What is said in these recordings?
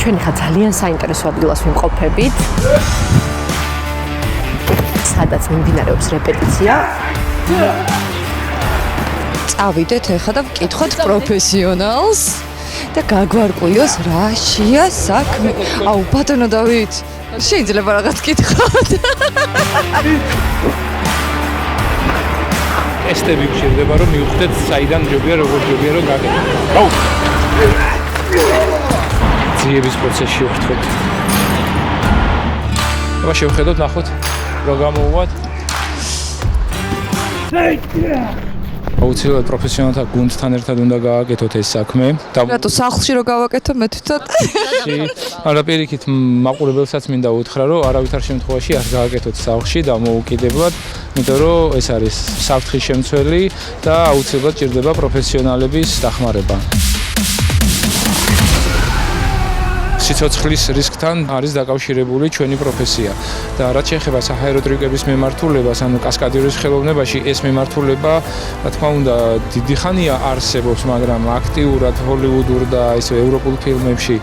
ჩვენ ხა ძალიან საინტერესო ადგილას ვიმყოფებით. სადაც მიმდინარეობს რეპეტიცია. წავიდეთ ეხლა და ვკითხოთ პროფესიონალს და გაგვარკვიოს რა შეა საქმე. აუ ბატონო დავით, შეიძლება რაღაც გკითხოთ? ტესტები გჭირდება რომ მივხვდეთ საიდან ჯობია როგორ ჯობია რომ გაკეთოთ. აუ ძიების პროცესში ვხდით. აბა შევხედოთ ნახოთ რა გამოუვათ. აუცილებლად პროფესიონალთა გუნდთან ერთად უნდა გააკეთოთ ეს საქმე. რატო სახლში რო გავაკეთო მე თვითონ? არა პირიქით მაყურებელსაც მინდა უთხრა რომ არავითარ შემთხვევაში არ გააკეთოთ სახლში დამოუკიდებლად, იმიტომ რომ ეს არის საფრთხის შემცველი და აუცილებლად ჭირდება პროფესიონალების დახმარება. სიცოცხლის რისკთან არის დაკავშირებული ჩვენი პროფესია და რაც შეეხება საჰაერო ტრიუკების მიმართულებას, ანუ კასკადიორის ხელოვნებაში ეს მიმართულება, რა თქმა უნდა, დიდი ხანია არსებობს, მაგრამ აქტიურად ჰოლივუდურ და ისე ევროპულ ფილმებში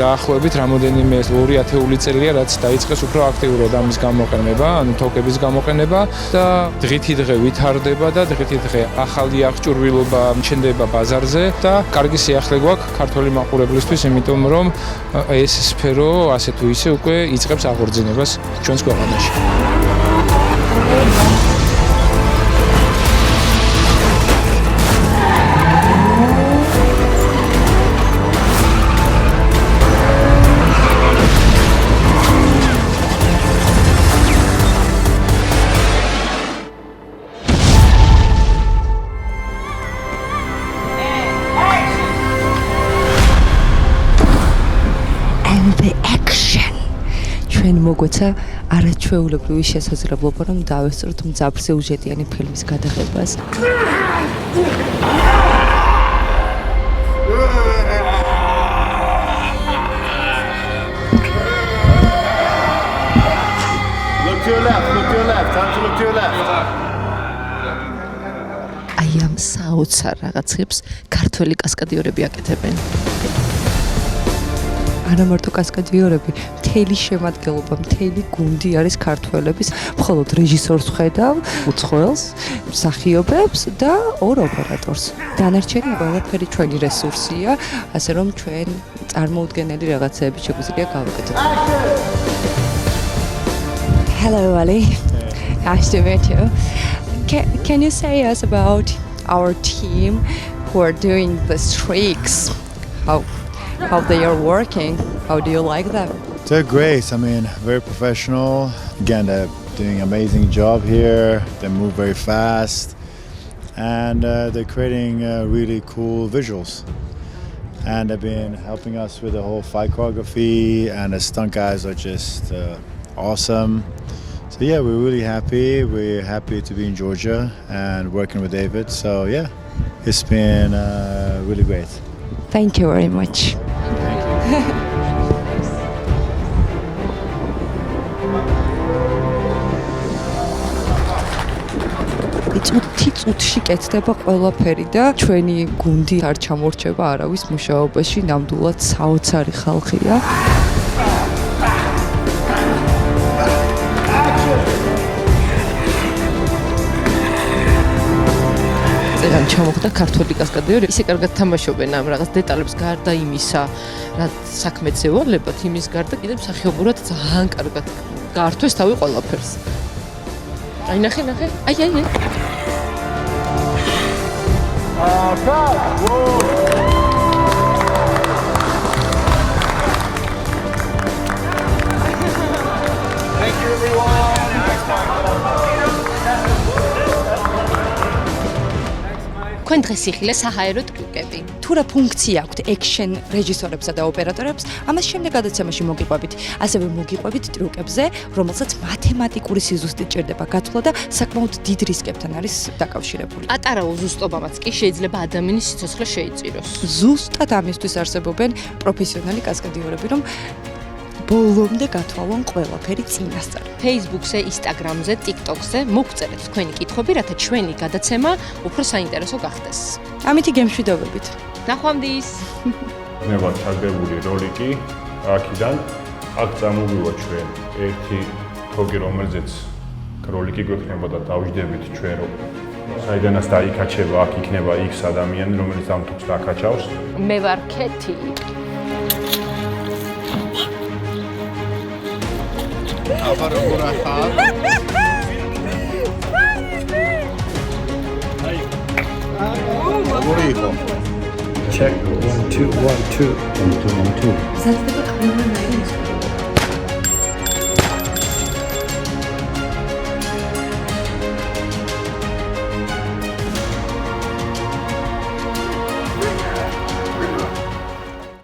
დაახლოებით რამოდენიმე 2-ათეული წელია, რაც დაიწყეს უფრო აქტიურად ამის გამოყენება, ანუ თოკების გამოყენება და დღითი დღე ვითარდება და დღითი დღე ახალი აღჭურვილობა მჩნდება ბაზარზე და კარგი სიახლე გვაქვს ქართველი მაყურებლისთვის, იმიტომ რომ ეს სფერო ასე თუ ისე უკვე იწყებს აღორძინებას ჩვენს ქვეყანაში. მოგვეცა არაჩვეულებრივი შესაძლებლობა რომ დავესწროთ მძაფრ სიუჟეტიანი ფილმის გადაღებას. Look to your left, time to look to your left. აი ამ საოცარ რაღაცებს ქართველი კასკადიორები აკეთებენ. არა მარტო კასკადიორები, მთელი შემადგენლობა, მთელი გუნდი არის ქართველების, მხოლოდ რეჟისორს ხედავ, უცხოელს, მსახიობებს და 2 ოპერატორს. დანარჩენი ყველაფერი ჩვენი რესურსია, ასე რომ ჩვენ წარმოუდგენელი რაღაცეები შეგვიძლია გავაკეთოთ. Hello Ali. Nice to meet you. Can you say us about our team who are doing the tricks? How they are working? How do you like them? They're great. I mean, very professional. Again, they're doing an amazing job here. They move very fast, and they're creating really cool visuals. And they've been helping us with the whole fight choreography, and the stunt guys are just awesome. So yeah, we're really happy. We're happy to be in Georgia and working with David. So yeah, it's been really great. Thank you very much. წუთში კეთდება ყველაფერი და ჩვენი გუნდი არ ჩამორჩება არავის მუშაობაში, ნამდვილად საოცარი ხალხია. წეგან ჩამოხდა ქართველი კასკადიორი, ისე კარგად თამაშობენ ამ რაღაც დეტალებს გარდა იმისა, რაც საქმეც ევალებათ, იმის გარდა კიდევ მსახიობურად ძალიან კარგად გაართვეს თავი ყველაფერს. აი ნახე. აი. Thank you everyone. თქვენ დღეს იხილე საჰაერო ტრიუკები. თუ რა ფუნქცია აქვთ ექშენ რეჟისორებსა და ოპერატორებს, ამას შემდეგ გადაცემაში მოგიყვებით. ასევე მოგიყვებით ტრიუკებზე, რომელსაც მათემატიკური სიზუსტე ჭირდება გათვლა და საკმაოდ დიდ რისკებთან არის დაკავშირებული. პატარა უზუსტობამაც კი შეიძლება ადამიანის სიცოცხლე შეიწიროს. ზუსტად ამისთვის არსებობენ პროფესიონალი კასკადიორები, რომ ბოლომდე გათვალონ ყველაფერი წინასწარ. Facebook-ზე, Instagram-ზე, TikTok-ზე მოგწერეთ თქვენი კითხვები, რათა ჩვენი გადაცემა უფრო საინტერესო გახდეს. ამითი გემშვიდობებით. ნახვამდის. მე ვარ ჩაგდებული როლიკი აქედან აქ წამოვივა ჩვენ ერთი თოკი, რომელზეც როლიკი გვექნება და დავждებით ჩვენ რომ საიდანაც დაიკაჩება, აქ იქნება X ადამიანი, რომელიც ამ თოქს დაკაჩავს. მე ვარ ქეთი. აბა როგორ ახალ? როგორი იყო? Check 1 2 1 2 1 2 1 2.